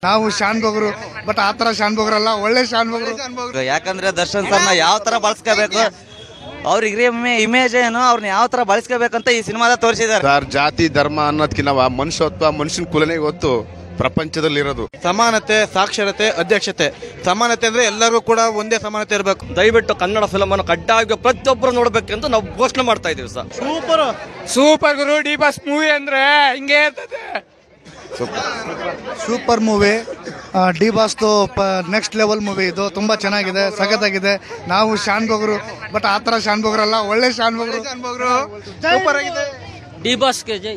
ನಾವು ಶಾನ್ ಬಗ್ರು, ಬಟ್ ಆತರ ಶಾನ್ ಬಗ್ರಲ್ಲ, ಒಳ್ಳೆ ಶಾನ್ ಬಗ್ರು. ಯಾಕಂದ್ರೆ ದರ್ಶನ್ ಸರ್ನ ಯಾವ ತರ ಬಳಸ್ಕೋಬೇಕು, ಅವ್ರಿಗೆ ಇಮೇಜ್ ಏನು, ಅವ್ರನ್ನ ಯಾವ ತರ ಬಳಸ್ಕೋಬೇಕಂತ ಈ ಸಿನಿಮಾದ ತೋರಿಸಿದ್ದಾರೆ ಸರ್. ಜಾತಿ ಧರ್ಮ ಅನ್ನೋದಕ್ಕಿಂತ ಮನುಷ್ಯತ್ವ, ಮನುಷ್ಯನ ಕುಲನೇ ಇವತ್ತು ಪ್ರಪಂಚದಲ್ಲಿರೋದು. ಸಮಾನತೆ, ಸಾಕ್ಷರತೆ, ಅಧ್ಯಕ್ಷತೆ. ಸಮಾನತೆ ಅಂದ್ರೆ ಎಲ್ಲರಿಗೂ ಕೂಡ ಒಂದೇ ಸಮಾನತೆ ಇರಬೇಕು. ದಯವಿಟ್ಟು ಕನ್ನಡ ಫಿಲಮ್ ಅನ್ನು ಕಡ್ಡಾಯ ಪ್ರತಿಯೊಬ್ಬರು ನೋಡ್ಬೇಕಂತ ನಾವು ಘೋಷಣೆ ಮಾಡ್ತಾ ಇದೀವಿ sir. Super guru. D boss movie ಅಂದ್ರೆ ಹಿಂಗೆ ಇರ್ತದೆ. Super movie. ಡಿ ಬಾಸ್ದು ನೆಕ್ಸ್ಟ್ ಲೆವೆಲ್ ಮೂವಿ ಇದು. ತುಂಬಾ ಚೆನ್ನಾಗಿದೆ, ಸಖತ್ತಾಗಿದೆ. ನಾವು ಶಾನ್ ಬಗ್ರು, ಬಟ್ ಆತರ ಶಾನ್ ಬಗ್ರಲ್ಲ, ಒಳ್ಳೆ ಶಾನ್ ಬಗ್ರು. ಸೂಪರ್ ಆಗಿದೆ. ಡಿ ಬಾಸ್ಗೆ ಜೈ,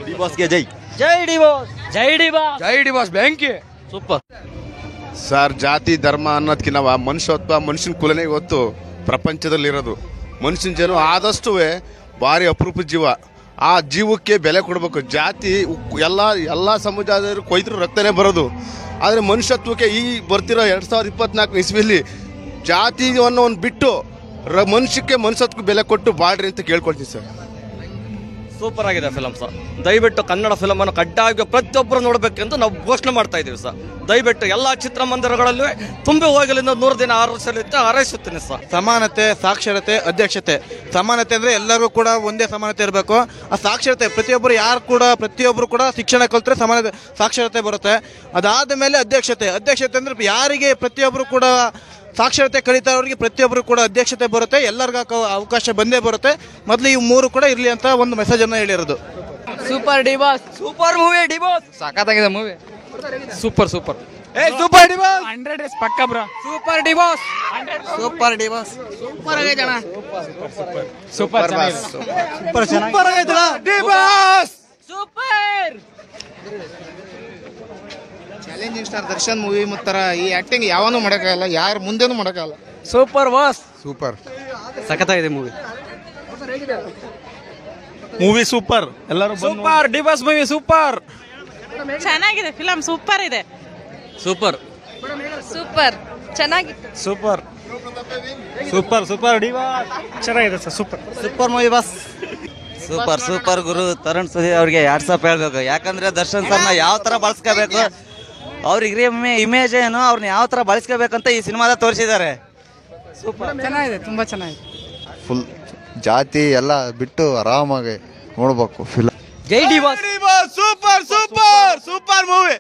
ಡಿ ಬಾಸ್ಗೆ ಜೈ, ಜೈ ಡಿ ಬಾಸ್, ಜೈ ಡಿ ಬಾಸ್, ಜೈ ಡಿ ಬಾಸ್. ಬ್ಯಾಂಕಿ ಸೂಪರ್ ಸರ್. ಜಾತಿ ಧರ್ಮ ಅನ್ನೋದಕ್ಕಿಂತ ಮನುಷ್ಯತ್ವ, ಮನುಷ್ಯನ ಕುಲನೇ ಇವತ್ತು ಪ್ರಪಂಚದಲ್ಲಿರೋದು. ಮನುಷ್ಯನ ಜನ ಆದಷ್ಟು ಭಾರಿ ಅಪರೂಪದ ಜೀವ. ಆ ಜೀವಕ್ಕೆ ಬೆಲೆ ಕೊಡಬೇಕು. ಜಾತಿ ಎಲ್ಲ ಸಮುದಾಯದವರು ಕೊಯ್ದ್ರು ರಕ್ತನೇ ಬರೋದು. ಆದರೆ ಮನುಷ್ಯತ್ವಕ್ಕೆ ಈ ಬರ್ತಿರೋ 2024 ಇಸ್ವಿಯಲ್ಲಿ ಜಾತಿಯನ್ನು ಒಂದು ಬಿಟ್ಟು ಮನುಷ್ಯಕ್ಕೆ ಮನುಷ್ಯತ್ವಕ್ಕೆ ಬೆಲೆ ಕೊಟ್ಟು ಬಾಳ್ರಿ ಅಂತ ಕೇಳ್ಕೊಳ್ತೀವಿ ಸರ್. ಸೂಪರ್ ಆಗಿದೆ ಫಿಲಮ್ ಸರ್. ದಯವಿಟ್ಟು ಕನ್ನಡ ಫಿಲಮ್ ಅನ್ನು ಕಡ್ಡಾಯ ಪ್ರತಿಯೊಬ್ಬರು ನೋಡ್ಬೇಕಂತ ನಾವು ಘೋಷಣೆ ಮಾಡ್ತಾ ಇದೀವಿ ಸರ್. ದಯವಿಟ್ಟು ಎಲ್ಲಾ ಚಿತ್ರಮಂದಿರಗಳಲ್ಲೂ ತುಂಬಿ ಹೋಗಲಿ 100 ದಿನ ಹಾರೈಸುತ್ತೇನೆ ಸರ್. ಸಮಾನತೆ, ಸಾಕ್ಷರತೆ, ಅಧ್ಯಕ್ಷತೆ. ಸಮಾನತೆ ಅಂದ್ರೆ ಎಲ್ಲರಿಗೂ ಕೂಡ ಒಂದೇ ಸಮಾನತೆ ಇರಬೇಕು. ಆ ಸಾಕ್ಷರತೆ ಪ್ರತಿಯೊಬ್ಬರು ಕೂಡ ಶಿಕ್ಷಣ ಕಲ್ತ್ರೆ ಸಮಾನತೆ, ಸಾಕ್ಷರತೆ ಬರುತ್ತೆ. ಅದಾದ ಮೇಲೆ ಅಧ್ಯಕ್ಷತೆ. ಅಧ್ಯಕ್ಷತೆ ಅಂದ್ರೆ ಯಾರಿಗೆ ಪ್ರತಿಯೊಬ್ಬರು ಕೂಡ ಸಾಕ್ಷರತೆ ಕಲಿತಾರವರಿಗೆ ಪ್ರತಿಯೊಬ್ಬರು ಕೂಡ ಅಧ್ಯಕ್ಷತೆ ಬರುತ್ತೆ. ಎಲ್ಲರಿಗೂ ಅವಕಾಶ ಬಂದೇ ಬರುತ್ತೆ. ಮೊದಲು ಈ 3 ಕೂಡ ಇರಲಿ ಅಂತ ಒಂದು ಮೆಸೇಜ್ ಅನ್ನ ಹೇಳಿರೋದು. Super D boss, super movie D boss. ಸಖತ್ತಾಗಿದೆ movie. Super super D boss 100 ಪಕ್ಕ bro. Super D boss, super D boss. Super ಆಗೈತೆ ಅಣ್ಣ. ಸೂಪರ್ ಆಗೈತೆ D boss. Super challenging star Darshan movie ಮುತ್ತರ ಈ ಆಕ್ಟಿಂಗ್ ಯಾವನೂ ಮಾಡಕ್ಕಾಗಲ್ಲ, ಯಾರು ಮುಂದೆನೂ ಮಾಡಕ್ಕಾಗಲ್ಲ. Super boss. ಸೂಪರ್ ಸಖತ್ತಾಗಿದೆ ಮೂವಿ. Movie super. ಎಲ್ಲರೂ super D boss movie super. ಚೆನ್ನಾಗಿದೆ ಫಿಲಂ, ಸೂಪರ್ ಇದೆ. ಸೂಪರ್ ಸೂಪರ್ ಚೆನ್ನಾಗಿ. ಸೂಪರ್ ಸೂಪರ್ ಡಿ ಬಾಸ್ ಚೆನ್ನಾಗಿದೆ sir. Super movie boss. Super guru. Tarun Sudhir ಅವ್ರಿಗೆ ವಾಟ್ಸಪ್ ಹೇಳ್ಬೇಕು. ಯಾಕಂದ್ರೆ ದರ್ಶನ್ ಸರ್ನ ಯಾವ ತರ ಬಳಸ್ಕೋಬೇಕು, ಅವ್ರಿಗೆ ಇಮೇಜ್ ಏನು, ಅವ್ರನ್ನ ಯಾವ ತರ ಬಳಸ್ಕೋಬೇಕಂತ ಈ ಸಿನಿಮಾದ ತೋರಿಸಿದ್ದಾರೆ. ಸೂಪರ್ ಚೆನ್ನಾಗಿದೆ, ತುಂಬಾ ಚೆನ್ನಾಗಿದೆ. ಫುಲ್ ಜಾತಿ ಎಲ್ಲ ಬಿಟ್ಟು ಆರಾಮಾಗಿ ನೋಡ್ಬೇಕು ಫಿಲಮ್. ಜೈ ಡಿ ಬಾಸ್. Super movie.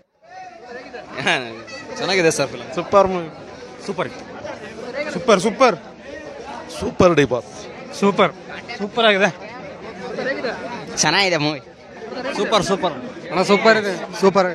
ಚೆನ್ನಾಗಿದೆ sir film. Super movie. Super D boss. Super ಆಗಿದೆ. ಚೆನ್ನಾಗಿದೆ ಮೂವಿ. ಸೂಪರ್ ಅಣ್ಣ ಸೂಪರ್ ಇದೆ. ಸೂಪರ್